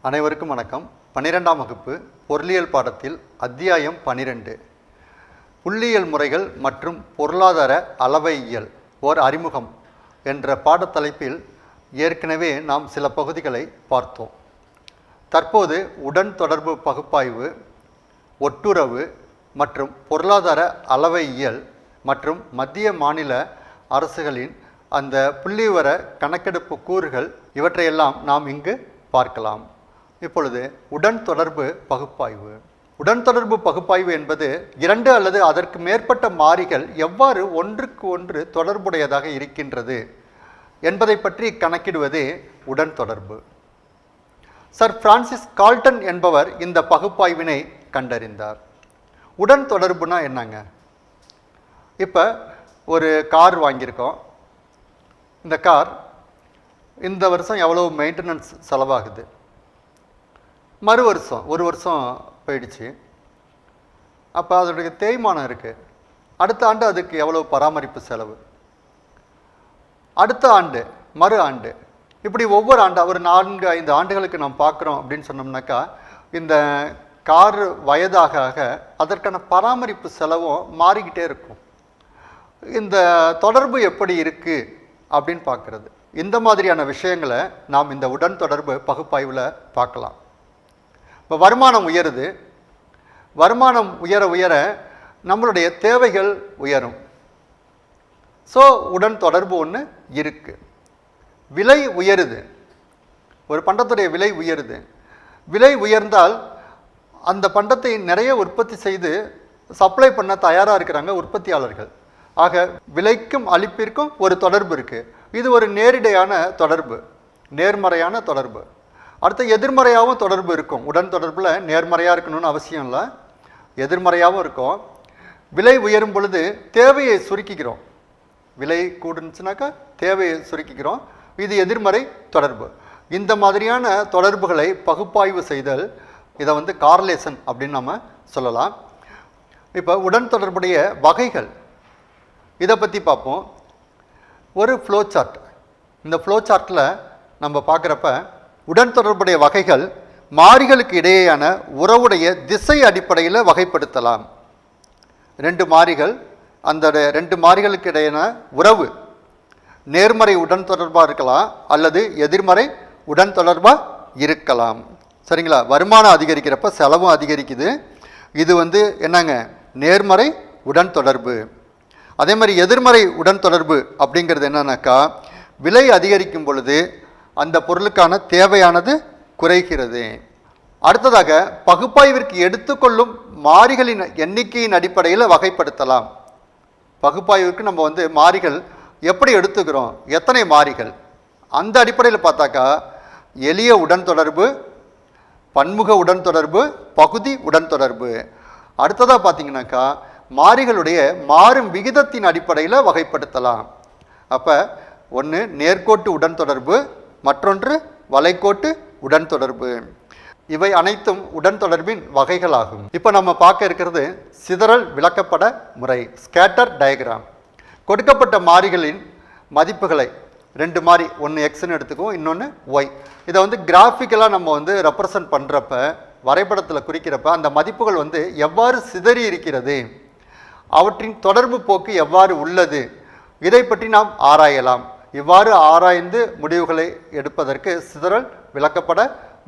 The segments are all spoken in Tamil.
அனைவருக்கும் வணக்கம். 12ஆம் வகுப்பு பொருளியல் பாடத்தில் அத்தியாயம் 12 புள்ளியியல் முறைகள் மற்றும் பொருளாதார அளவையியல் ஓர் அறிமுகம் என்ற பாடத்தலைப்பில் ஏற்கனவே நாம் சில பகுதிகளை பார்த்தோம். தற்போது உடன் தொடர்பு பகுப்பாய்வு, ஒட்டுறவு மற்றும் பொருளாதார அளவையியல் மற்றும் மத்திய மாநில அரசுகளின் அந்த புள்ளிவிவர கணக்கெடுப்பு கூறுகள் இவற்றையெல்லாம் நாம் இங்கு பார்க்கலாம். இப்பொழுது உடன் தொடர்பு பகுப்பாய்வு. உடன் தொடர்பு பகுப்பாய்வு என்பது இரண்டு அல்லது அதற்கு மேற்பட்ட மாறிகள் எவ்வாறு ஒன்றுக்கு ஒன்று தொடர்புடையதாக இருக்கின்றது என்பதை பற்றி கணக்கிடுவதே உடன் தொடர்பு. சர் பிரான்சிஸ் கால்டன் என்பவர் இந்த பகுப்பாய்வினை கண்டறிந்தார். உடன் தொடர்புனா என்னங்க? இப்போ ஒரு கார் வாங்கியிருக்கோம். இந்த கார் இந்த வருஷம் எவ்வளோ மெயின்டெனன்ஸ் செலவாகுது, மறு வருஷம் ஒரு வருஷம் போயிடுச்சு, அப்போ அதோடைய தேய்மானம் இருக்குது, அடுத்த ஆண்டு அதுக்கு எவ்வளோ பராமரிப்பு செலவு, அடுத்த ஆண்டு மறு ஆண்டு, இப்படி ஒவ்வொரு ஆண்டு ஒரு 4-5 ஆண்டுகளுக்கு நாம் பார்க்குறோம் அப்படின்னு சொன்னோம்னாக்கா இந்த கார் வயதாக ஆக அதற்கான பராமரிப்பு செலவும் மாறிக்கிட்டே இருக்கும். இந்த தொடர்பு எப்படி இருக்குது அப்படின்னு பார்க்குறது, இந்த மாதிரியான விஷயங்களை நாம் இந்த உடன் தொடர்பு பகுப்பாய்வில் பார்க்கலாம். இப்போ வருமானம் உயருது, வருமானம் உயர உயர நம்மளுடைய தேவைகள் உயரும். ஸோ உடன் தொடர்பு ஒன்று இருக்குது. விலை உயருது, ஒரு பண்டத்துடைய விலை உயருது. விலை உயர்ந்தால் அந்த பண்டத்தை நிறைய உற்பத்தி செய்து சப்ளை பண்ண தயாராக இருக்கிறாங்க உற்பத்தியாளர்கள். ஆக விலைக்கும் அளிப்பிற்கும் ஒரு தொடர்பு இருக்குது. இது ஒரு நேரிடையான தொடர்பு, நேர்மறையான தொடர்பு. அடுத்த எதிர்மறையாகவும் தொடர்பு இருக்கும். உடன் தொடர்பில் நேர்மறையாக இருக்கணும்னு அவசியம் இல்லை, எதிர்மறையாகவும் இருக்கும். விலை உயரும் பொழுது தேவையை சுருக்கிக்கிறோம், விலை கூடுனுச்சுனாக்கா தேவையை சுருக்கிக்கிறோம். இது எதிர்மறை தொடர்பு. இந்த மாதிரியான தொடர்புகளை பகுப்பாய்வு செய்தல், இதை கார்லேஷன் அப்படின்னு நம்ம சொல்லலாம். இப்போ உடன் தொடர்புடைய வகைகள் இதை பற்றி பார்ப்போம். ஒரு ஃப்ளோ சார்ட், இந்த ஃப்ளோ சார்ட்டில் நம்ம பார்க்குறப்ப உடன் தொடர்புடைய வகைகள் மாறிகளுக்கு இடையேயான உறவுடைய திசை அடிப்படையில் வகைப்படுத்தலாம். ரெண்டு மாறிகள், அந்த ரெண்டு மாறிகளுக்கு இடையேயான உறவு நேர்மறை உடன் தொடர்பாக இருக்கலாம் அல்லது எதிர்மறை உடன் தொடர்பாக இருக்கலாம். சரிங்களா? வருமானம் அதிகரிக்கிறப்ப செலவும் அதிகரிக்குது. இது என்னங்க, நேர்மறை உடன் தொடர்பு. அதே மாதிரி எதிர்மறை உடன் தொடர்பு அப்படிங்கிறது என்னன்னாக்கா, விலை அதிகரிக்கும் பொழுது அந்த பொருளுக்கான தேவையானது குறைகிறது. அடுத்ததாக பகுப்பாய்விற்கு எடுத்துக்கொள்ளும் மாறிகளின் எண்ணிக்கையின் அடிப்படையில் வகைப்படுத்தலாம். பகுப்பாய்விற்கு நம்ம மாறிகள் எப்படி எடுத்துக்கிறோம், எத்தனை மாறிகள், அந்த அடிப்படையில் பார்த்தாக்கா எளிய உடன் தொடர்பு, பன்முக உடன் தொடர்பு, பகுதி உடன் தொடர்பு. அடுத்ததாக பார்த்தீங்கன்னாக்கா மாறிகளுடைய மாறும் விகிதத்தின் அடிப்படையில் வகைப்படுத்தலாம். அப்போ ஒன்று நேர்கோட்டு உடன் தொடர்பு, மற்றொன்று வளைகோட்டு உடன் தொடர்பு. இவை அனைத்தும் உடன் தொடர்பின் வகைகளாகும். இப்போ நம்ம பார்க்க இருக்கிறது சிதறல் விளக்கப்பட முறை, ஸ்கேட்டர் டயக்ராம். கொடுக்கப்பட்ட மாறிகளின் மதிப்புகளை, ரெண்டு மாறி, ஒன்று எக்ஸ்ன்னு எடுத்துக்குவோம், இன்னொன்று ஒய். இதை கிராஃபிக்கலாக நம்ம ரெப்ரசன்ட் பண்ணுறப்ப, வரைபடத்தில் குறிக்கிறப்ப அந்த மதிப்புகள் எவ்வாறு சிதறி இருக்கிறது, அவற்றின் தொடர்பு போக்கு எவ்வாறு உள்ளது, இதை பற்றி நாம் ஆராயலாம். இவ்வாறு ஆராய்ந்து முடிவுகளை எடுப்பதற்கு சிதறல் விளக்கப்பட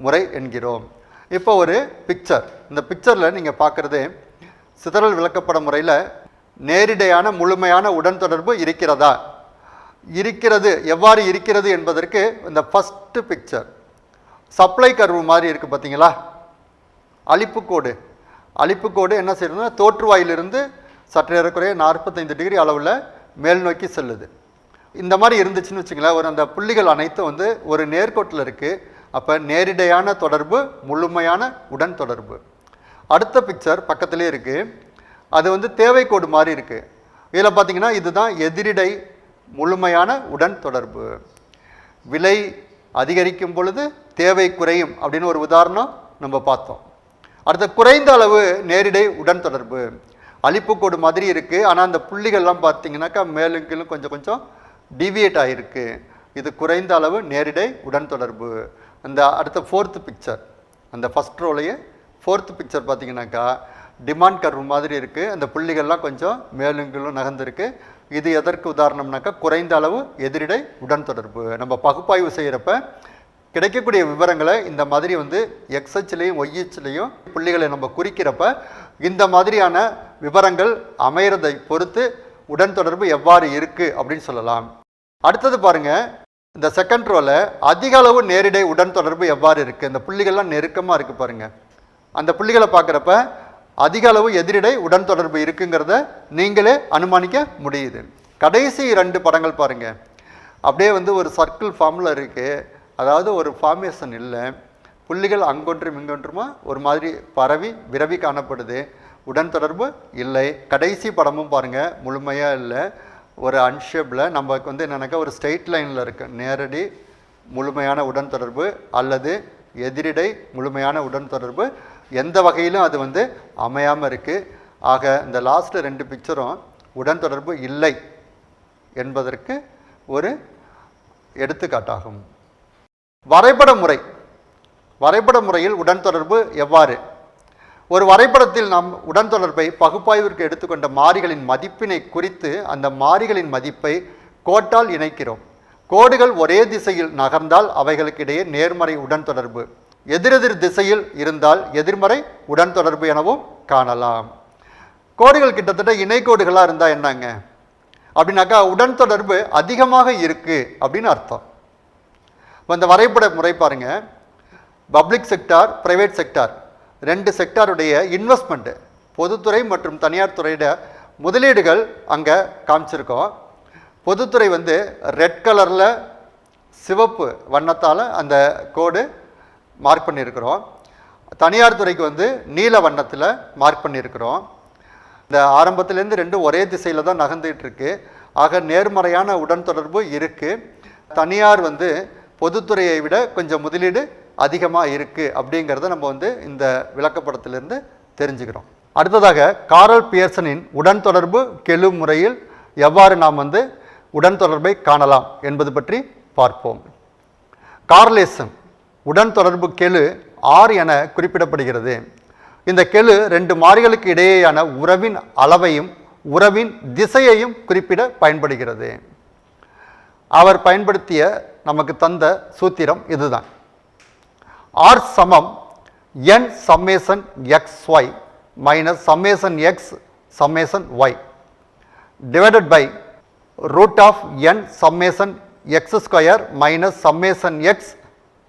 முறை என்கிறோம். இப்போ ஒரு பிக்சர், இந்த பிக்சரில் நீங்கள் பார்க்குறது சிதறல் விளக்கப்பட முறையில் நேரிடையான முழுமையான உடன் தொடர்பு இருக்கிறதா, இருக்கிறது, எவ்வாறு இருக்கிறது என்பதற்கு இந்த ஃபஸ்ட்டு பிக்சர் சப்ளை கர்வு மாதிரி இருக்குது பார்த்தீங்களா. அளிப்புக்கோடு, அளிப்புக்கோடு என்ன செய்யணும்னா தோற்றுவாயிலிருந்து சற்று ஏறக்குறைய 45 டிகிரி அளவில் மேல் நோக்கி செல்லுது. இந்த மாதிரி இருந்துச்சுன்னு வச்சுங்களேன், அந்த புள்ளிகள் அனைத்தும் ஒரு நேர்கோட்டில் இருக்குது. அப்போ நேரிடையான தொடர்பு, முழுமையான உடன் தொடர்பு. அடுத்த பிக்சர் பக்கத்திலே இருக்குது, அது தேவைக்கோடு மாதிரி இருக்குது. இதில் பார்த்தீங்கன்னா இதுதான் எதிரிடை முழுமையான உடன் தொடர்பு. விலை அதிகரிக்கும் பொழுது தேவை குறையும் அப்படின்னு ஒரு உதாரணம் நம்ம பார்த்தோம். அடுத்த குறைந்த அளவு நேரிடை உடன் தொடர்பு, அளிப்புக்கோடு மாதிரி இருக்குது. ஆனால் அந்த புள்ளிகள்லாம் பார்த்தீங்கன்னாக்கா மேலும் கீழும் கொஞ்சம் கொஞ்சம் டிவியேட் ஆகிருக்கு. இது குறைந்த அளவு நேரிடை உடன் தொடர்பு. அந்த அடுத்த 4th பிக்சர் அந்த ஃபஸ்ட் ரோலையே ஃபோர்த் பிக்சர் பார்த்தீங்கன்னாக்கா டிமாண்ட் கர்வ் மாதிரி இருக்குது. அந்த புள்ளிகள்லாம் கொஞ்சம் மேலும் கீழும் நகர்ந்துருக்கு. இது எதற்கு உதாரணம்னாக்கா குறைந்த அளவு எதிரிடை உடன் தொடர்பு. நம்ம பகுப்பாய்வு செய்கிறப்ப கிடைக்கக்கூடிய விவரங்களை இந்த மாதிரி வந்து எக்ஸ்ஹெச்லேயும் ஒய்ஹெச்லேயும் புள்ளிகளை நம்ம குறிக்கிறப்ப இந்த மாதிரியான விவரங்கள் அமைகிறதை பொறுத்து உடன் தொடர்பு எவ்வாறு இருக்குது அப்படின்னு சொல்லலாம். அடுத்தது பாருங்கள், இந்த செகண்ட் ரோவில் அதிக அளவு நேரிடை உடன் தொடர்பு எவ்வாறு இருக்குது. இந்த புள்ளிகள்லாம் நெருக்கமாக இருக்குது பாருங்கள். அந்த புள்ளிகளை பார்க்குறப்ப அதிக அளவு எதிரிடை உடன் தொடர்பு இருக்குங்கிறத நீங்களே அனுமானிக்க முடியுது. கடைசி 2 படங்கள் பாருங்கள், அப்படியே வந்து ஒரு சர்க்கிள் ஃபார்மில் இருக்குது. அதாவது ஒரு ஃபார்மேஷன் இல்லை, புள்ளிகள் அங்கொன்றும் இங்கொன்றுமா ஒரு மாதிரி பரவி விரவி காணப்படுது, உடன் தொடர்பு இல்லை. கடைசி படமும் பாருங்கள் முழுமையாக இல்லை, ஒரு அன்ஷேப்பில். நமக்கு வந்து என்னென்னாக்கா ஒரு ஸ்ட்ரெயிட் லைனில் இருக்குது நேரடி முழுமையான உடன் தொடர்பு அல்லது எதிரிடை முழுமையான உடன் தொடர்பு. எந்த வகையிலும் அது வந்து அமையாமல் இருக்குது. ஆக இந்த லாஸ்ட் 2 பிக்சரும் உடன் தொடர்பு இல்லை என்பதற்கு ஒரு எடுத்துக்காட்டாகும். வரைபட முறை. வரைபட முறையில் உடன் தொடர்பு எவ்வாறு? ஒரு வரைபடத்தில் நாம் உடன் தொடர்பை பகுப்பாய்விற்கு எடுத்துக்கொண்ட மாறிகளின் மதிப்பினை குறித்து அந்த மாறிகளின் மதிப்பை கோட்டால் இணைக்கிறோம். கோடுகள் ஒரே திசையில் நகர்ந்தால் அவைகளுக்கு இடையே நேர்மறை உடன் தொடர்பு, எதிரெதிர் திசையில் இருந்தால் எதிர்மறை உடன் தொடர்பு எனவும் காணலாம். கோடுகள் கிட்டத்தட்ட இணைக்கோடுகளாக இருந்தால் என்னங்க அப்படின்னாக்கா உடன் தொடர்பு அதிகமாக இருக்குது அப்படின்னு அர்த்தம். இந்த வரைபட முறை பாருங்கள், பப்ளிக் செக்டார், பிரைவேட் செக்டார் 2 செக்டாருடைய இன்வெஸ்ட்மெண்ட்டு, பொதுத்துறை மற்றும் தனியார் துறையோட முதலீடுகள் அங்கே காமிச்சிருக்கோம். பொதுத்துறை வந்து ரெட் கலரில் சிவப்பு வண்ணத்தால் அந்த கோடு மார்க் பண்ணியிருக்கிறோம். தனியார் துறைக்கு வந்து நீல வண்ணத்தில் மார்க் பண்ணியிருக்கிறோம். இந்த ஆரம்பத்துலேருந்து 2 ஒரே திசையில் தான் நகர்ந்துகிட்டு இருக்கு. ஆக நேர்மறையான உடன் தொடர்பு இருக்குது. தனியார் வந்து பொதுத்துறையை விட கொஞ்சம் முதலீடு அதிகமாக இருக்குது அப்படிங்கிறத நம்ம வந்து இந்த விளக்கப்படத்திலிருந்து தெரிஞ்சுக்கிறோம். அடுத்ததாக காரல் பியர்சனின் உடன் தொடர்பு கெழு முறையில் எவ்வாறு நாம் வந்து உடன் தொடர்பை காணலாம் என்பது பற்றி பார்ப்போம். கார்லேசன் உடன் தொடர்பு கெழு R என குறிப்பிடப்படுகிறது. இந்த கெழு 2 மாறிகளுக்கு இடையேயான உறவின் அளவையும் உறவின் திசையையும் குறிப்பிட பயன்படுகிறது. அவர் பயன்படுத்திய நமக்கு தந்த சூத்திரம் இதுதான். R சமம் n summation xy minus summation x summation y divided by root of n summation x square minus summation x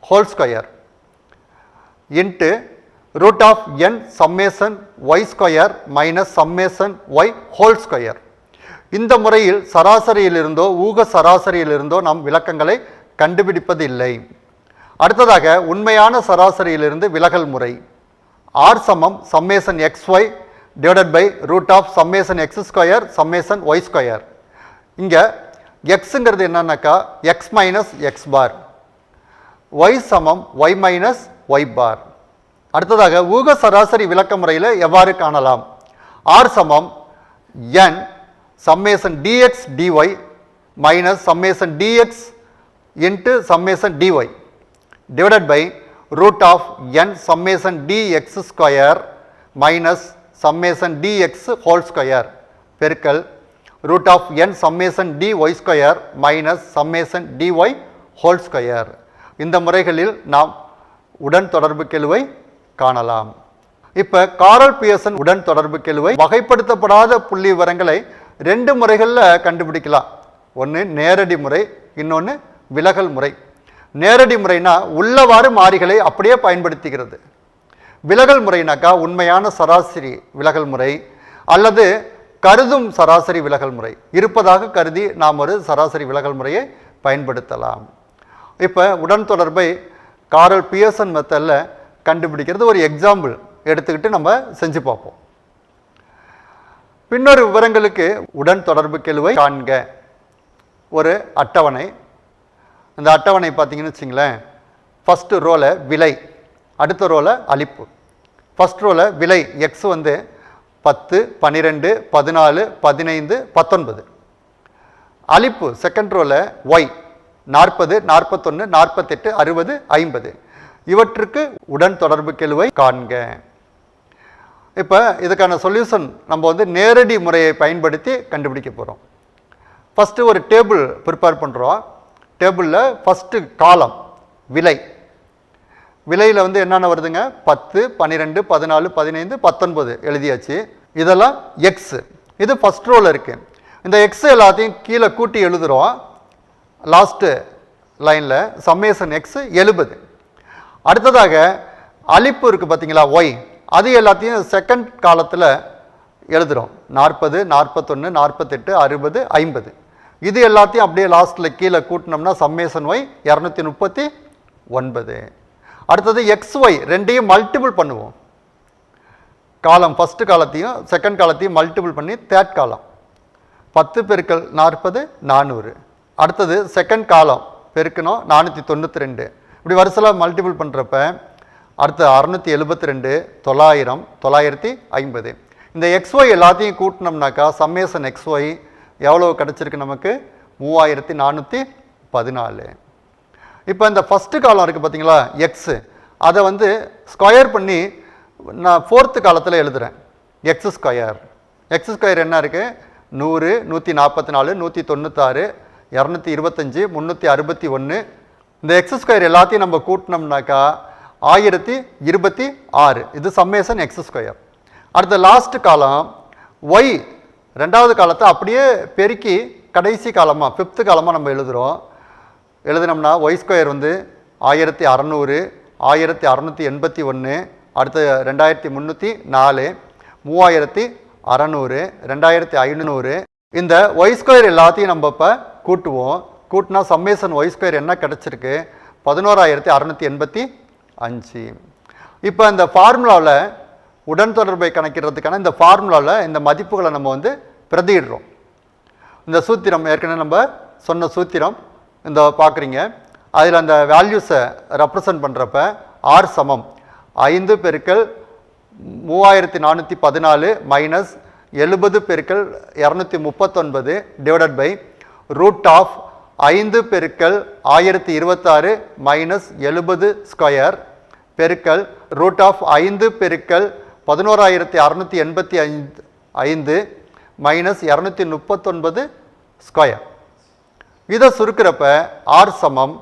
whole square into root of n summation y square minus summation y whole square. இந்த முறையில் சராசரியிலிருந்தோ ஊக சராசரியிலிருந்தோ நாம் விளக்கங்களை கண்டுபிடிப்பதில்லை. அடுத்ததாக உண்மையான சராசரியிலிருந்து விலகல் முறை. R சமம் summation xy divided by root of summation x square summation y square. இங்கே எக்ஸுங்கிறது என்னன்னாக்கா x minus x bar, y சமம் y மைனஸ் y பார். அடுத்ததாக ஊக சராசரி விளக்க முறையில் எவ்வாறு காணலாம்? R சமம் n summation dx dy minus summation dx into summation dy divided by root of n summation dx square minus summation dx whole square பெருக்கல் root of n summation dy square minus summation dy whole square. இந்த முறைகளில் நாம் உடன் தொடர்பு கெழுவை காணலாம். இப்போ காரல் பியர்சன் உடன் தொடர்பு கெழுவை வகைப்படுத்தப்படாத புள்ளி விவரங்களை 2 முறைகளில் கண்டுபிடிக்கலாம். ஒன்று நேரடி முறை, இன்னொன்று விலகல் முறை. நேரடி முறைனா உள்ளவாறு மாறிகளை அப்படியே பயன்படுத்துகிறது. விலகல் முறைனாக்கா உண்மையான சராசரி விலகல் முறை அல்லது கருதும் சராசரி விலகல் முறை இருப்பதாக கருதி நாம் ஒரு சராசரி விலகல் முறையை பயன்படுத்தலாம். இப்போ உடன் தொடர்பை காரல் பியர்சன் மெத்தடில் கண்டுபிடிக்கிறது ஒரு எக்ஸாம்பிள் எடுத்துக்கிட்டு நம்ம செஞ்சு பார்ப்போம். பின்னொரு விவரங்களுக்கு உடன் தொடர்பு கெழுவை காண்க. ஒரு அட்டவணை. இந்த அட்டவணை பார்த்தீங்கன்னு வச்சிங்களேன், ஃபஸ்ட்டு ரோவில் விலை, அடுத்த ரோவில் அளிப்பு. ஃபஸ்ட் ரோவில் விலை எக்ஸ் வந்து 10, 12, 14, 15, 19. அளிப்பு செகண்ட் ரோவில் ஒய் 40, 41, 48, 60, 50. இவற்றுக்கு உடன் தொடர்பு கெழுவை காண்க. இப்போ இதுக்கான சொல்யூஷன் நம்ம வந்து நேரடி முறையை பயன்படுத்தி கண்டுபிடிக்க போகிறோம். ஃபஸ்ட்டு ஒரு டேபிள் ப்ரிப்பேர் பண்ணுறோம். டேபிளில் ஃபஸ்ட்டு காலம் விலை, விலையில் வந்து என்னென்ன வருதுங்க, 10, 12, 14, 15, 19 எழுதியாச்சு. இதெல்லாம் எக்ஸ், இது ஃபஸ்ட் ரோவில் இருக்குது. இந்த எக்ஸ் எல்லாத்தையும் கீழே கூட்டி எழுதுகிறோம். லாஸ்ட்டு லைனில் சம்மேஷன் எக்ஸ் 70. அடுத்ததாக அழிப்பு இருக்குது பார்த்தீங்களா, ஒய், அது எல்லாத்தையும் செகண்ட் காலத்தில் எழுதுகிறோம். 40, 41, 48, 60, 50. இது எல்லாத்தையும் அப்படியே லாஸ்ட்டில் கீழே கூட்டினோம்னா சம்மேஷன் ஒய் 239. அடுத்தது எக்ஸ் ஒய் ரெண்டையும் மல்டிபிள் பண்ணுவோம். காலம் ஃபஸ்ட்டு காலத்தையும் செகண்ட் காலத்தையும் மல்டிபிள் பண்ணி தேர்ட் காலம் 10 பெருக்கல் 40 400. அடுத்தது செகண்ட் காலம் பெருக்கணும் 492. இப்படி வரிசையில் மல்டிபிள் பண்ணுறப்ப அடுத்து 672, 900, 950. இந்த எக்ஸ்ஒய் எல்லாத்தையும் கூட்டினோம்னாக்கா சம்மேஷன் எக்ஸ்ஒய் எவ்வளோ கிடச்சிருக்கு நமக்கு, 3414. இப்போ இந்த ஃபஸ்ட்டு காலம் இருக்குது பார்த்தீங்களா எக்ஸு, அதை வந்து ஸ்கொயர் பண்ணி நான் ஃபோர்த்து காலத்தில் எழுதுகிறேன். எக்ஸ் ஸ்கொயர், எக்ஸ் ஸ்கொயர் என்ன இருக்குது, 100, 144, 196, 225, 361. இந்த எக்ஸ் ஸ்கொயர் எல்லாத்தையும் நம்ம கூட்டினோம்னாக்கா 1026. இது சம்மேஷன் எக்ஸ் ஸ்கொயர். அடுத்த லாஸ்ட் காலம் ஒய், ரெண்டாவது காலத்தை அப்படியே பெருக்கி கடைசி காலமாக ஃபிஃப்த்து காலமாக நம்ம எழுதுகிறோம். எழுதினோம்னா ஒய் ஸ்கொயர் வந்து 1600, 1681, அடுத்து 2304, 3600, 2500. இந்த ஒய் ஸ்கொயர் எல்லாத்தையும் நம்ம இப்போ கூட்டுவோம். கூட்டினா சம்மேஷன் ஒய் ஸ்கொயர் என்ன கிடச்சிருக்கு, 11685. இப்போ இந்த ஃபார்முலாவில் உடன் தொடர்பை கணக்கிடுறதுக்கான இந்த ஃபார்முலாவில் இந்த மதிப்புகளை நம்ம வந்து பிரதியிடுறோம். இந்த சூத்திரம் ஏற்கனவே நம்ம சொன்ன சூத்திரம் இந்த பார்க்குறீங்க. அதில் அந்த வேல்யூஸை ரெப்ரசன்ட் பண்ணுறப்ப ஆர் சமம் 5 பெருக்கல் 3414 மைனஸ் 70 பெருக்கல் 239 டிவைடட் பை ரூட் ஆஃப் 5 பெருக்கல் 1026 மைனஸ் 70 ஸ்கொயர் பெருக்கல் ரூட் ஆஃப் 5 பெருக்கல் 11685 மைனஸ் 239 ஸ்கொயர். இதை சுருக்கிறப்ப ஆர் சமம்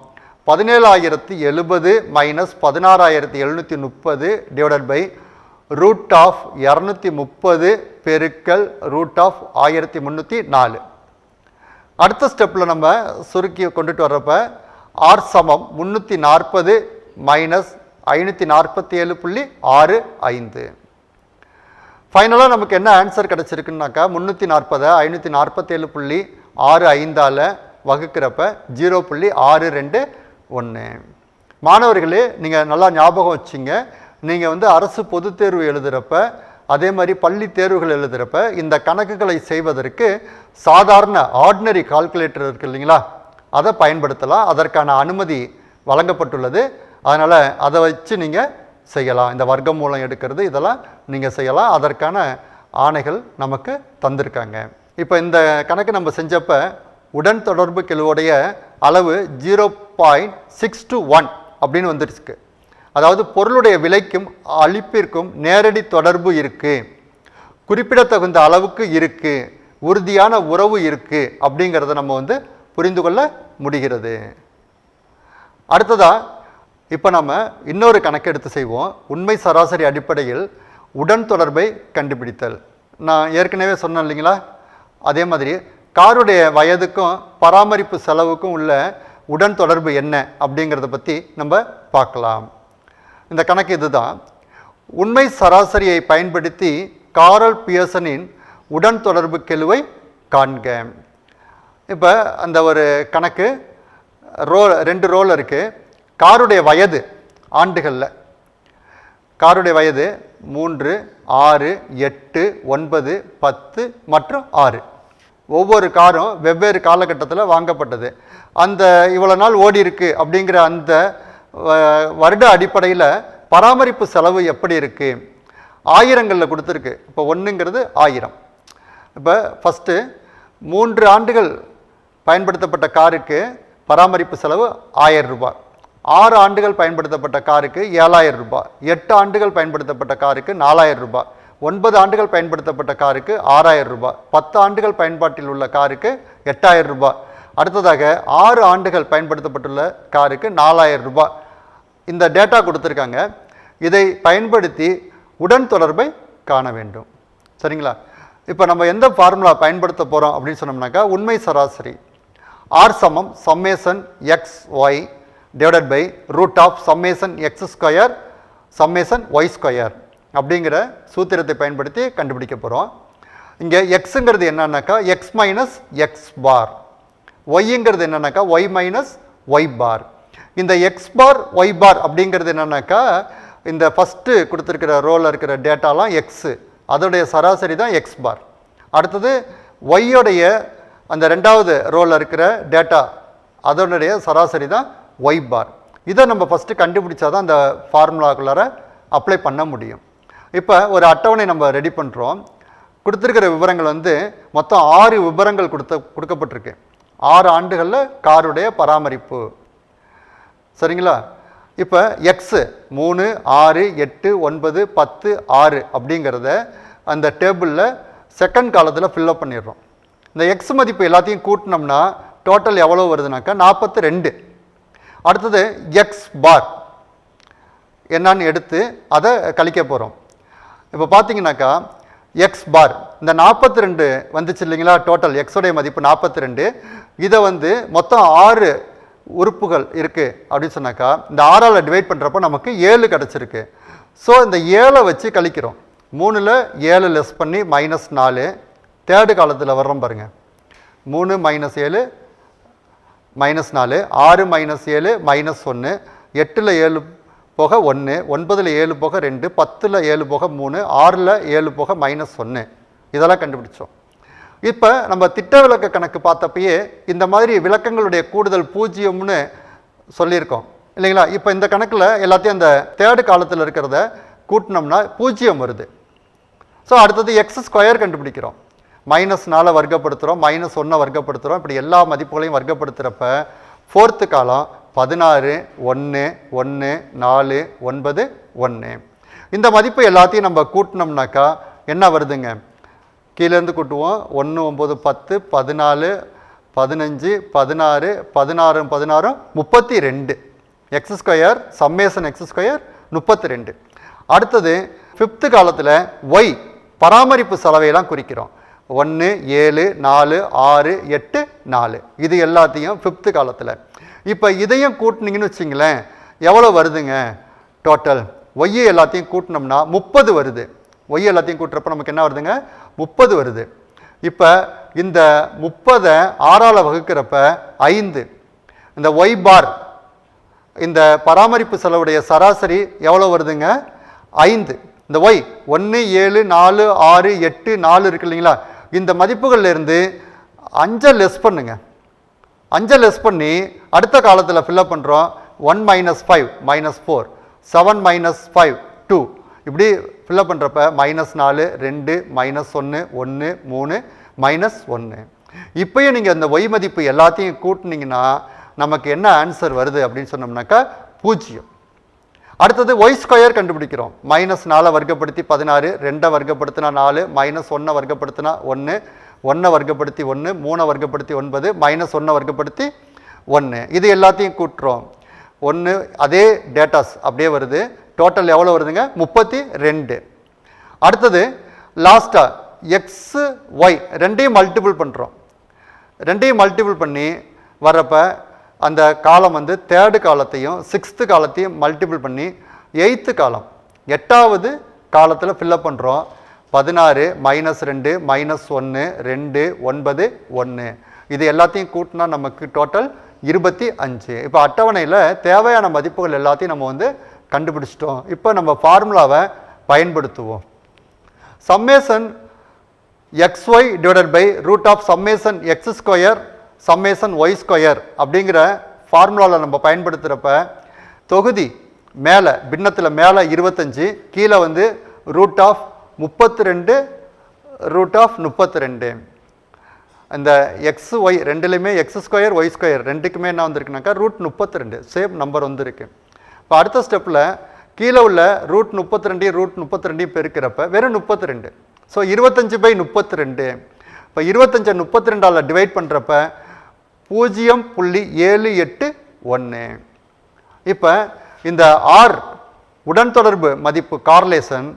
17070 minus 16730 divided by root of 230 பெருக்கல் ரூட் ஆஃப் 1304. அடுத்த ஸ்டெப்பில் நம்ம சுருக்கி கொண்டுட்டு வர்றப்ப ஆர் சமம் 340 மைனஸ் 547.65. ஃபைனலாக நமக்கு என்ன ஆன்சர் கிடச்சிருக்குன்னாக்கா 340 547.65 வகுக்கிறப்ப 0.621. மாணவர்களே, நீங்கள் நல்லா ஞாபகம் வச்சிங்க. நீங்கள் வந்து அரசு பொது தேர்வு எழுதுகிறப்ப அதே மாதிரி பள்ளி தேர்வுகள் எழுதுகிறப்ப இந்த கணக்குகளை செய்வதற்கு சாதாரண ஆர்டினரி கால்குலேட்டர் இருக்குது இல்லைங்களா, அதை பயன்படுத்தலாம். அதற்கான அனுமதி வழங்கப்பட்டுள்ளது. அதனால் அதை வச்சு நீங்கள் செய்யலாம். இந்த வர்க்கம் மூலம் எடுக்கிறது இதெல்லாம் நீங்கள் செய்யலாம். அதற்கான ஆணைகள் நமக்கு தந்திருக்காங்க. இப்போ இந்த கணக்கு நம்ம செஞ்சப்ப உடன் தொடர்பு கெழுவுடைய அளவு 0.621 அப்படின்னு வந்துருச்சு. அதாவது பொருளுடைய விலைக்கும் அளிப்பிற்கும் நேரடி தொடர்பு இருக்குது, குறிப்பிடத்தகுந்த அளவுக்கு இருக்குது, உறுதியான உறவு இருக்குது அப்படிங்கிறத நம்ம வந்து புரிந்து கொள்ள முடிகிறது. அடுத்ததாக இப்போ நம்ம இன்னொரு கணக்கு எடுத்து செய்வோம். உண்மை சராசரி அடிப்படையில் உடன் தொடர்பை கண்டுபிடித்தல். நான் ஏற்கனவே சொன்னேன் இல்லைங்களா, அதே மாதிரி காருடைய வயதுக்கும் பராமரிப்பு செலவுக்கும் உள்ள உடன் தொடர்பு என்ன அப்படிங்கிறத பற்றி நம்ம பார்க்கலாம். இந்த கணக்கு இதுதான். உண்மை சராசரியை பயன்படுத்தி காரல் பியர்சனின் உடன் தொடர்பு கெழுவை காண்க. இப்போ அந்த ஒரு கணக்கு ரெண்டு ரோல் இருக்குது. காருடைய வயது ஆண்டுகளில், காருடைய வயது 3, 6, 8, 9, 10 மற்றும் 6. ஒவ்வொரு காரும் வெவ்வேறு காலகட்டத்தில் வாங்கப்பட்டது. அந்த இவ்வளோ நாள் ஓடி இருக்கு அப்படிங்கிற அந்த வருட அடிப்படையில் பராமரிப்பு செலவு எப்படி இருக்குது, ஆயிரங்களில் கொடுத்துருக்கு. இப்போ 1ங்கிறது 1000. இப்போ ஃபஸ்ட்டு 3 ஆண்டுகள் பயன்படுத்தப்பட்ட காருக்கு பராமரிப்பு செலவு 1000 ரூபாய். 6 ஆண்டுகள் பயன்படுத்தப்பட்ட காருக்கு 7000 ரூபாய், 8 ஆண்டுகள் பயன்படுத்தப்பட்ட காருக்கு 4000 ரூபாய், 9 ஆண்டுகள் பயன்படுத்தப்பட்ட காருக்கு 6000 ரூபாய், 10 ஆண்டுகள் பயன்பாட்டில் உள்ள காருக்கு 8000 ரூபாய். அடுத்ததாக 6 ஆண்டுகள் பயன்படுத்தப்பட்டுள்ள காருக்கு 4000 ரூபாய். இந்த டேட்டா கொடுத்துருக்காங்க. இதை பயன்படுத்தி உடன் தொடர்பை காண வேண்டும். சரிங்களா? இப்போ நம்ம எந்த ஃபார்முலா பயன்படுத்த போகிறோம் அப்படின்னு சொன்னோம்னாக்கா, உண்மை சராசரி R சமம் summation X Y divided by root of summation X square summation Y square அப்படிங்கிற சூத்திரத்தை பயன்படுத்தி கண்டுபிடிக்க போகிறோம். இங்கே எக்ஸுங்கிறது என்னன்னாக்கா எக்ஸ் மைனஸ் எக்ஸ் பார், ஒய்ங்கிறது என்னன்னாக்கா ஒய் மைனஸ் ஒய் பார். இந்த எக்ஸ் பார் ஒய் பார் அப்படிங்கிறது என்னன்னாக்கா இந்த ஃபஸ்ட்டு கொடுத்துருக்கிற ரோவில் இருக்கிற டேட்டாலாம் எக்ஸு, அதோடைய சராசரி தான் எக்ஸ் பார். அடுத்தது ஒய்யோடைய அந்த ரெண்டாவது ரோவில் இருக்கிற டேட்டா அதனுடைய சராசரி தான் ஒய் பார். இதை நம்ம ஃபஸ்ட்டு கண்டுபிடிச்சா தான் அந்த ஃபார்முலாக்குள்ளார அப்ளை பண்ண முடியும். இப்போ ஒரு அட்டவணை நம்ம ரெடி பண்ணுறோம். கொடுத்துருக்கிற விவரங்கள் வந்து மொத்தம் 6 விவரங்கள் கொடுக்கப்பட்டிருக்கு. 6 ஆண்டுகளில் காருடைய பராமரிப்பு. சரிங்களா? இப்போ எக்ஸு 3, 6, 8, 9, 10, 6 அப்படிங்கிறத அந்த டேபிளில் செகண்ட் காலத்தில் ஃபில்லப் பண்ணிடுறோம். இந்த எக்ஸ் மதிப்பு எல்லாத்தையும் கூட்டினோம்னா டோட்டல் எவ்வளோ வருதுனாக்கா 42. அடுத்தது எக்ஸ் பார் என்னான்னு எடுத்து அதை கழிக்க போகிறோம். இப்போ பார்த்தீங்கன்னாக்கா எக்ஸ் பார் இந்த 42 வந்துச்சு இல்லைங்களா, டோட்டல் எக்ஸோடைய மதிப்பு 42. இதை வந்து மொத்தம் 6 உறுப்புகள் இருக்குது அப்படின்னு சொன்னாக்கா இந்த 6ஆல் டிவைட் பண்ணுறப்போ நமக்கு 7 கிடச்சிருக்கு. ஸோ இந்த 7 வச்சு கழிக்கிறோம். 3ல் 7 லெஸ் பண்ணி -4. தேர்டு காலத்தில் வர்றோம் பாருங்கள். 3 - 7 -4, 6 - 7 -1, 8ல் 7 போக 1, 9ல் 7 போக 2, 10ல் 7 போக 3, 6ல் 7 போக -1. இதெல்லாம் கண்டுபிடிச்சோம். இப்போ நம்ம திட்ட விலக்க கணக்கு பார்த்தப்பயே இந்த மாதிரி விளக்கங்களுடைய கூடுதல் 0ன்னு சொல்லியிருக்கோம் இல்லைங்களா. இப்போ இந்த கணக்கில் எல்லாத்தையும் அந்த தேர்டு காலத்தில் இருக்கிறத கூட்டினோம்னா 0 வருது. ஸோ அடுத்தது எக்ஸ் ஸ்கொயர் கண்டுபிடிக்கிறோம். -4 வர்க்கப்படுத்துகிறோம், -1 வர்க்கப்படுத்துகிறோம். இப்படி எல்லா மதிப்புகளையும் வர்க்கப்படுத்துகிறப்ப ஃபோர்த்து காலம் 16, 1, 1, 4, 9, 1. இந்த மதிப்பு எல்லாத்தையும் நம்ம கூட்டினோம்னாக்கா என்ன வருதுங்க? கீழேருந்து கூட்டுவோம். 1, 9, 10, 14, 15, 16, 16, 16, 32. X square summation X square 32. அடுத்தது ஃபிஃப்த்து காலத்தில் ஒய் பராமரிப்பு செலவையெல்லாம் குறிக்கிறோம். 1, 7, 4, 6, 8, 4. இது எல்லாத்தையும் ஃபிஃப்த்து காலத்தில். இப்போ இதையும் கூட்டினீங்கன்னு வச்சிங்களேன், எவ்வளோ வருதுங்க டோட்டல்? ஒய்யை எல்லாத்தையும் கூட்டினோம்னா 30 வருது. ஒய் எல்லாத்தையும் கூட்டுறப்ப நமக்கு என்ன வருதுங்க? 30 வருது. இப்போ இந்த 30 6ஆல் வகுக்கிறப்ப 5. இந்த ஒய் பார் இந்த பராமரிப்பு செலவுடைய சராசரி எவ்வளோ வருதுங்க? 5. இந்த ஒய் 1, 7, 4, 6, 8, 4 இருக்கு இல்லைங்களா, இந்த மதிப்புகள்ல இருந்து 5 லெஸ் பண்ணுங்க. 5 லெஸ் பண்ணி அடுத்த காலத்தில் ஃபில்லப் பண்ணுறோம். 1 - 5 -4, 7 - 5 2. இப்படி ஃபில்லப் பண்ணுறப்ப -4, 2, -1, 1, 3, -1. இப்போயும் நீங்கள் இந்த ஒய் மதிப்பு எல்லாத்தையும் கூட்டினீங்கன்னா நமக்கு என்ன ஆன்சர் வருது அப்படின்னு சொன்னோம்னாக்கா 0. அடுத்தது ஒய் ஸ்கொயர் கண்டுபிடிக்கிறோம். -4 வர்க்கப்படுத்தி 16, 2 வர்க்கப்படுத்தினா 4, -1 வர்க்கப்படுத்தினா 1, 1 வர்க்கப்படுத்தி 1, 3 வர்க்கப்படுத்தி 9, -1 வர்க்கப்படுத்தி 1. இது எல்லாத்தையும் கூட்டுறோம். 1 அதே டேட்டாஸ் அப்படியே வருது. டோட்டல் எவ்வளோ வருதுங்க? 32. அடுத்தது லாஸ்ட்டாக எக்ஸ் ஒய் ரெண்டையும் மல்டிபிள் பண்ணுறோம். ரெண்டையும் மல்டிபிள் பண்ணி வர்றப்ப அந்த காலம் வந்து தேர்டு காலத்தையும் சிக்ஸ்த்து காலத்தையும் மல்டிபிள் பண்ணி 8th காலம் 8வது காலத்தில் ஃபில்லப் பண்ணுறோம். 16, -2, -1, 2, 9, 1. இது எல்லாத்தையும் கூட்டினா நமக்கு டோட்டல் 25. இப்போ அட்டவணையில் தேவையான மதிப்புகள் எல்லாத்தையும் நம்ம வந்து கண்டுபிடிச்சிட்டோம். இப்போ நம்ம ஃபார்முலாவை பயன்படுத்துவோம். Summation xy divided by root of summation X square summation Y square அப்படிங்கிற ஃபார்முலாவில் நம்ம பயன்படுத்துகிறப்ப தொகுதி மேலே பின்னத்தில் மேலே 25, கீழே வந்து ரூட் ஆஃப் 32, ரூட் ஆஃப் 32. இந்த எக்ஸ் ஒய் ரெண்டுலேயுமே எக்ஸ் ஸ்கொயர் ஒய் ஸ்கொயர் ரெண்டுக்குமே என்ன வந்திருக்குனாக்கா √32 சேம் நம்பர் வந்திருக்கு. இப்போ அடுத்த ஸ்டெப்பில் கீழே உள்ள √32 பெருக்கிறப்ப வெறும் 32. ஸோ 25/32. இப்போ 25 32ஆல் டிவைட் பண்ணுறப்ப 0.781. இப்போ இந்த ஆர் உடன் தொடர்பு மதிப்பு கார்லேஷன்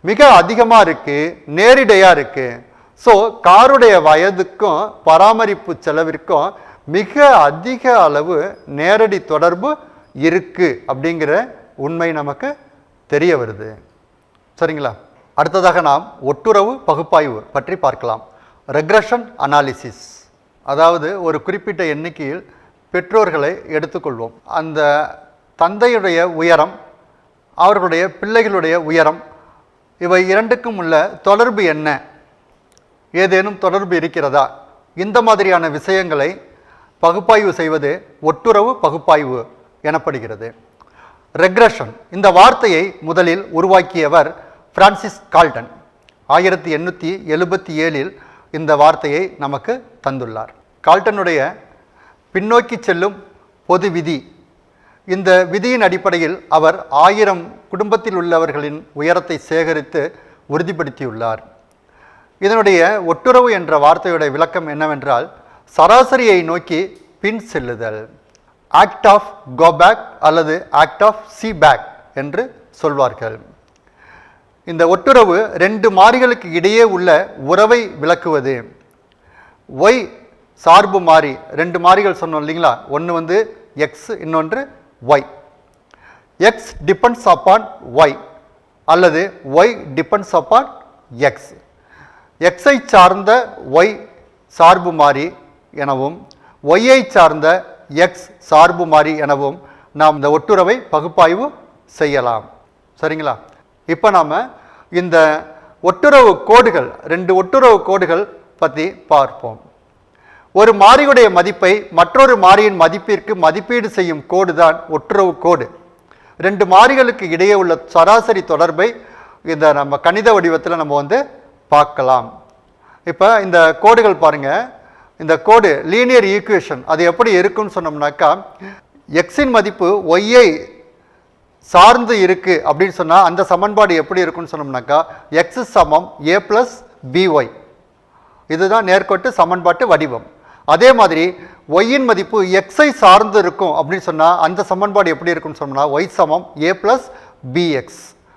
மிக அதிகமாக இருக்குது, நேரிடையாக இருக்குது. ஸோ காருடைய வயதுக்கும் பராமரிப்பு செலவிற்கும் மிக அதிக அளவு நேரடி தொடர்பு இருக்குது அப்படிங்கிற உண்மை நமக்கு தெரிய வருது. சரிங்களா? அடுத்ததாக நாம் ஒட்டுறவு பகுப்பாய்வு பற்றி பார்க்கலாம். ரெக்ரஷன் அனாலிசிஸ், அதாவது ஒரு குறிப்பிட்ட எண்ணிக்கையில் பெற்றோர்களை எடுத்துக்கொள்வோம். அந்த தந்தையுடைய உயரம், அவர்களுடைய பிள்ளைகளுடைய உயரம், இவை இரண்டுக்கும் உள்ள தொடர்பு என்ன, ஏதேனும் தொடர்பு இருக்கிறதா, இந்த மாதிரியான விஷயங்களை பகுப்பாய்வு செய்வது ஒட்டுறவு பகுப்பாய்வு எனப்படுகிறது. ரெக்ரஷன் இந்த வார்த்தையை முதலில் உருவாக்கியவர் பிரான்சிஸ் கால்டன் 1877 இந்த வார்த்தையை நமக்கு தந்துள்ளார். கால்டனுடைய பின்னோக்கி செல்லும் பொது விதி, இந்த விதியின் அடிப்படையில் அவர் 1000 குடும்பத்தில் உள்ளவர்களின் உயரத்தை சேகரித்து உறுதிப்படுத்தியுள்ளார். இதனுடைய ஒட்டுறவு என்ற வார்த்தையுடைய விளக்கம் என்னவென்றால் சராசரியை நோக்கி பின் செல்லுதல், ஆக்ட் ஆஃப் கோ பேக் அல்லது ஆக்ட் ஆஃப் சி பேக் என்று சொல்வார்கள். இந்த ஒட்டுறவு 2 மாறிகளுக்கு இடையே உள்ள உறவை விளக்குவது. ஒய் சார்பு மாறி, 2 மாறிகள் சொன்னோம் இல்லைங்களா, ஒன்று வந்து எக்ஸ், இன்னொன்று y. X depends upon y அல்லது ஒய் டிபெண்ட்ஸ் அப்பான் எக்ஸ். எக்ஸை சார்ந்த ஒய் சார்பு மாறி எனவும் ஒய்யை சார்ந்த எக்ஸ் சார்பு மாறி எனவும் நாம் இந்த ஒட்டுறவை பகுப்பாய்வு செய்யலாம். சரிங்களா? இப்போ நாம் இந்த ஒட்டுறவு கோடுகள், 2 ஒட்டுறவு கோடுகள் பற்றி பார்ப்போம். ஒரு மாறியுடைய மதிப்பை மற்றொரு மாறியின் மதிப்பிற்கு மதிப்பீடு செய்யும் கோடு தான் ஒட்டுறவு கோடு. 2 மாறிகளுக்கு இடையே உள்ள சராசரி தொடர்பை இந்த நம்ம கணித வடிவத்தில் நம்ம வந்து பார்க்கலாம். இப்போ இந்த கோடுகள் பாருங்கள், இந்த கோடு லீனியர் ஈக்குவேஷன் அது எப்படி இருக்குன்னு சொன்னோம்னாக்கா, எக்ஸின் மதிப்பு ஒய்யை சார்ந்து இருக்கு அப்படின்னு சொன்னால் அந்த சமன்பாடு எப்படி இருக்குன்னு சொன்னோம்னாக்கா எக்ஸ் சமம் a + by. இதுதான் நேர்கோட்டு சமன்பாட்டு வடிவம். அதே மாதிரி ஒய்யின் மதிப்பு எக்ஸை சார்ந்து இருக்கும் அப்படின்னு சொன்னால் அந்த சமன்பாடு எப்படி இருக்குன்னு சொன்னால் ஒய் சமம் a + bx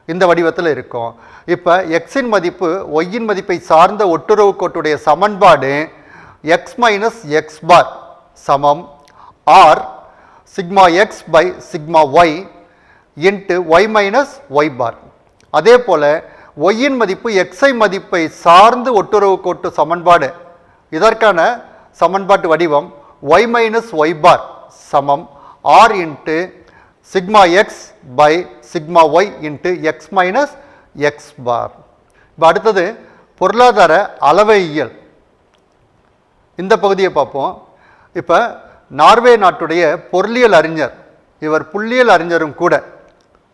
இந்த வடிவத்தில் இருக்கும். இப்போ எக்ஸின் மதிப்பு ஒய்யின் மதிப்பை சார்ந்த ஒட்டுறவு கோட்டுடைய சமன்பாடு x - x பார் சமம் r sigma x by sigma y into y minus y bar. அதே போல் ஒய்யின் மதிப்பு எக்ஸை மதிப்பை சார்ந்து ஒட்டுறவு கோட்டு சமன்பாடு, இதற்கான சமன்பாட்டு வடிவம் ஒய் மைனஸ் ஒய் பார் சமம் r into sigma x by sigma y into x minus X bar. இப்போ அடுத்தது பொருளாதார அளவையியல், இந்த பகுதியை பார்ப்போம். இப்போ நார்வே நாட்டுடைய பொருளியல் அறிஞர், இவர் புள்ளியியல் அறிஞரும் கூட,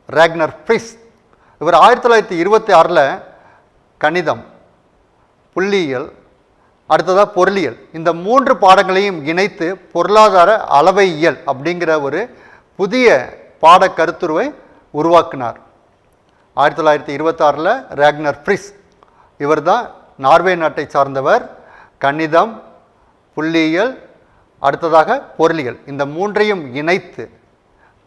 ராக்னர் ஃப்ரிஸ், இவர் 1926 கணிதம், புள்ளியியல், அடுத்ததாக பொருளியல், இந்த 3 பாடங்களையும் இணைத்து பொருளாதார அளவையியல் அப்படிங்கிற ஒரு புதிய பாட கருத்துருவை உருவாக்கினார். 1926 ராக்னர் ஃப்ரிஸ், இவர் தான் நார்வே நாட்டை சார்ந்தவர். கணிதம், புள்ளியியல், அடுத்ததாக பொருளியல், இந்த 3ஐயும் இணைத்து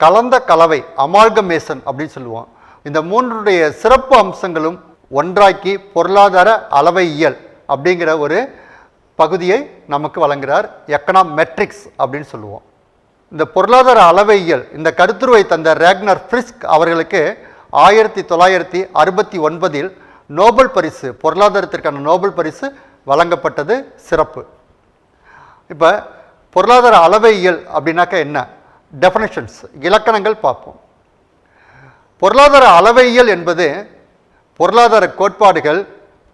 கலந்த கலவை, அமால்கமேஷன் அப்படின்னு சொல்லுவோம். இந்த 3உடைய சிறப்பு அம்சங்களும் ஒன்றாக்கி பொருளாதார அளவையியல் அப்படிங்கிற ஒரு பகுதியை நமக்கு வழங்குகிறார். எக்கனாமெட்ரிக்ஸ் அப்படின்னு சொல்லுவோம். இந்த பொருளாதார அளவையியல் இந்த கருத்துருவை தந்த ராக்னர் ஃப்ரிஸ் அவர்களுக்கு 1969 நோபல் பரிசு, பொருளாதாரத்திற்கான நோபல் பரிசு வழங்கப்பட்டது சிறப்பு. இப்போ பொருளாதார அளவையியல் அப்படின்னாக்கா என்ன, டெஃபினிஷன்ஸ், இலக்கணங்கள் பார்ப்போம். பொருளாதார அளவையியல் என்பது பொருளாதார கோட்பாடுகள்,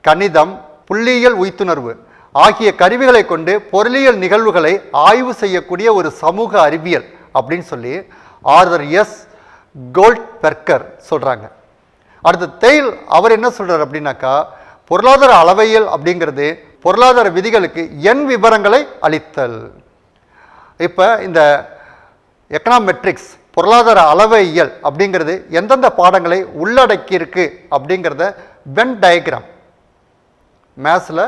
கணிதம், புள்ளியியல் உய்த்துணர்வு ஆகிய கருவிகளை கொண்டு பொருளியல் நிகழ்வுகளை ஆய்வு செய்யக்கூடிய ஒரு சமூக அறிவியல் அப்படின்னு சொல்லி ஆர்தர் எஸ் கோல்ட்பெர்கர் சொல்கிறாங்க. அடுத்து தெயில் அவர் என்ன சொல்கிறார் அப்படின்னாக்கா, பொருளாதார அளவையியல் அப்படிங்கிறது பொருளாதார விதிகளுக்கு எண் விவரங்களை அளித்தல். இப்போ இந்த எக்கனாமெட்ரிக்ஸ் பொருளாதார அளவையியல் அப்படிங்கிறது எந்தெந்த பாடங்களை உள்ளடக்கி இருக்கு அப்படிங்கிறத வென் டயக்ராம், மேத்ஸில்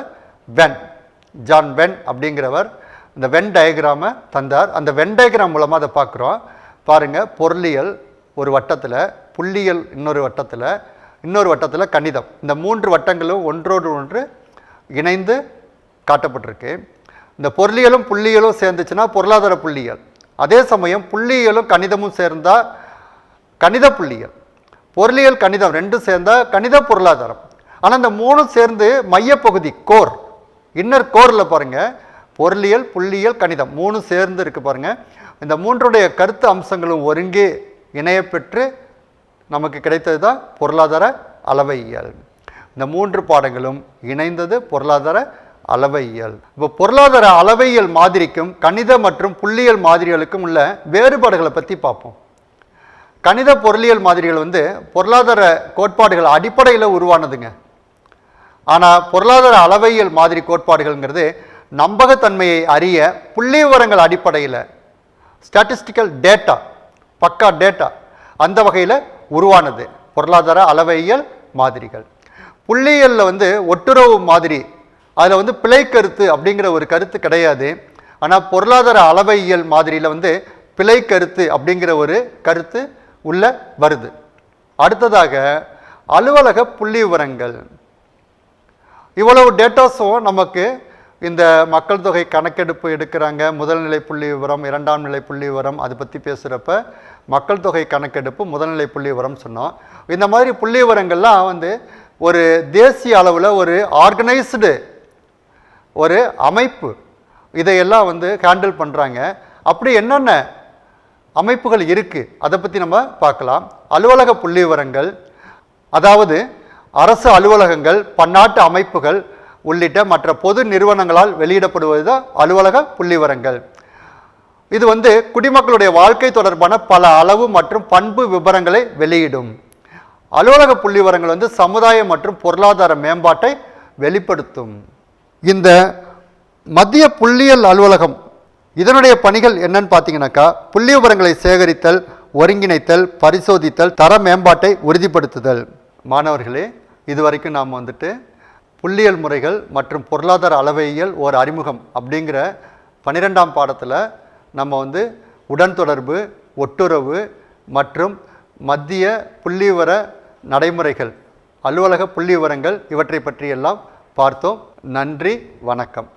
ஜான் வென் அப்படிங்கிறவர் இந்த வென் டயக்ராமை தந்தார். அந்த வென் டயக்ராம் மூலமாக அதை பார்க்குறோம். பாருங்கள், பொருளியல் ஒரு வட்டத்தில், புள்ளியியல் இன்னொரு வட்டத்தில் கணிதம், இந்த 3 வட்டங்களும் ஒன்றோடு ஒன்று இணைந்து காட்டப்பட்டிருக்கு. இந்த பொருளியலும் புள்ளியலும் சேர்ந்துச்சுன்னா பொருளாதார புள்ளியியல். அதே சமயம் புள்ளியியலும் கணிதமும் சேர்ந்தால் கணித புள்ளியியல், பொருளியல் கணிதம் 2 சேர்ந்தால் கணித பொருளாதாரம். ஆனால் இந்த 3 சேர்ந்து மையப்பகுதி கோர், இன்னர் கோரில் பாருங்கள், பொருளியல் புள்ளியியல் கணிதம் 3 சேர்ந்து இருக்குது பாருங்கள். இந்த 3உடைய கருத்து அம்சங்களும் ஒருங்கே இணையப்பெற்று நமக்கு கிடைத்தது தான் பொருளாதார அளவையியல். இந்த 3 பாடங்களும் இணைந்தது பொருளாதார அளவையியல். இப்போ பொருளாதார அளவையியல் மாதிரிக்கும் கணித மற்றும் புள்ளியியல் மாதிரிகளுக்கும் உள்ள வேறுபாடுகளை பற்றி பார்ப்போம். கணித பொருளியல் மாதிரிகள் பொருளாதார கோட்பாடுகள் அடிப்படையில் உருவானதுங்க. ஆனால் பொருளாதார அளவையியல் மாதிரி கோட்பாடுகள்ங்கிறது நம்பகத்தன்மையை அறிய புள்ளி விவரங்கள் அடிப்படையில், ஸ்டாட்டிஸ்டிக்கல் டேட்டா, பக்கா டேட்டா, அந்த வகையில் உருவானது பொருளாதார அளவையியல் மாதிரிகள். புள்ளியியலில் ஒட்டுறவு மாதிரி, அதில் பிழை கருத்து அப்படிங்கிற ஒரு கருத்து கிடையாது. ஆனால் பொருளாதார அளவையியல் மாதிரியில் பிழை கருத்து அப்படிங்கிற ஒரு கருத்து உள்ள வருது. அடுத்ததாக அலுவலக புள்ளி விவரங்கள். இவ்வளவு டேட்டாஸும் நமக்கு இந்த மக்கள் தொகை கணக்கெடுப்பு எடுக்கிறாங்க, முதல்நிலை புள்ளி விவரம், 2ஆம் நிலை புள்ளி விவரம், அதை பற்றி பேசுகிறப்ப மக்கள் தொகை கணக்கெடுப்பு, முதல்நிலை புள்ளி விவரம் சொன்னோம். இந்த மாதிரி புள்ளி விவரங்கள்லாம் ஒரு தேசிய அளவில் ஒரு ஆர்கனைஸ்டு ஒரு அமைப்பு இதையெல்லாம் ஹேண்டில் பண்ணுறாங்க. அப்படி என்னென்ன அமைப்புகள் இருக்குது அதை பற்றி நம்ம பார்க்கலாம். அலுவலக புள்ளி விவரங்கள், அதாவது அரசு அலுவலகங்கள், பன்னாட்டு அமைப்புகள் உள்ளிட்ட மற்ற பொது நிறுவனங்களால் வெளியிடப்படுவது தான் அலுவலக புள்ளி விவரங்கள். இது குடிமக்களுடைய வாழ்க்கை தொடர்பான பல அளவு மற்றும் பண்பு விவரங்களை வெளியிடும். அலுவலக புள்ளி விவரங்கள் சமுதாய மற்றும் பொருளாதார மேம்பாட்டை வெளிப்படுத்தும். இந்த மத்திய புள்ளியியல் அலுவலகம் இதனுடைய பணிகள் என்னன்னு பார்த்தீங்கன்னாக்கா, புள்ளி விவரங்களை சேகரித்தல், ஒருங்கிணைத்தல், பரிசோதித்தல், தர மேம்பாட்டை உறுதிப்படுத்துதல். மாணவர்களே, இதுவரைக்கும் நாம் புள்ளியியல் முறைகள் மற்றும் பொருளாதார அளவையியல் ஒரு அறிமுகம் அப்படிங்கிற 12ஆம் பாடத்தில் நம்ம உடன்தொடர்பு, ஒட்டுறவு மற்றும் மத்திய புள்ளிவிவர நடைமுறைகள், அலுவலக புள்ளி விவரங்கள் இவற்றை பற்றியெல்லாம் பார்த்தோம். நன்றி, வணக்கம்.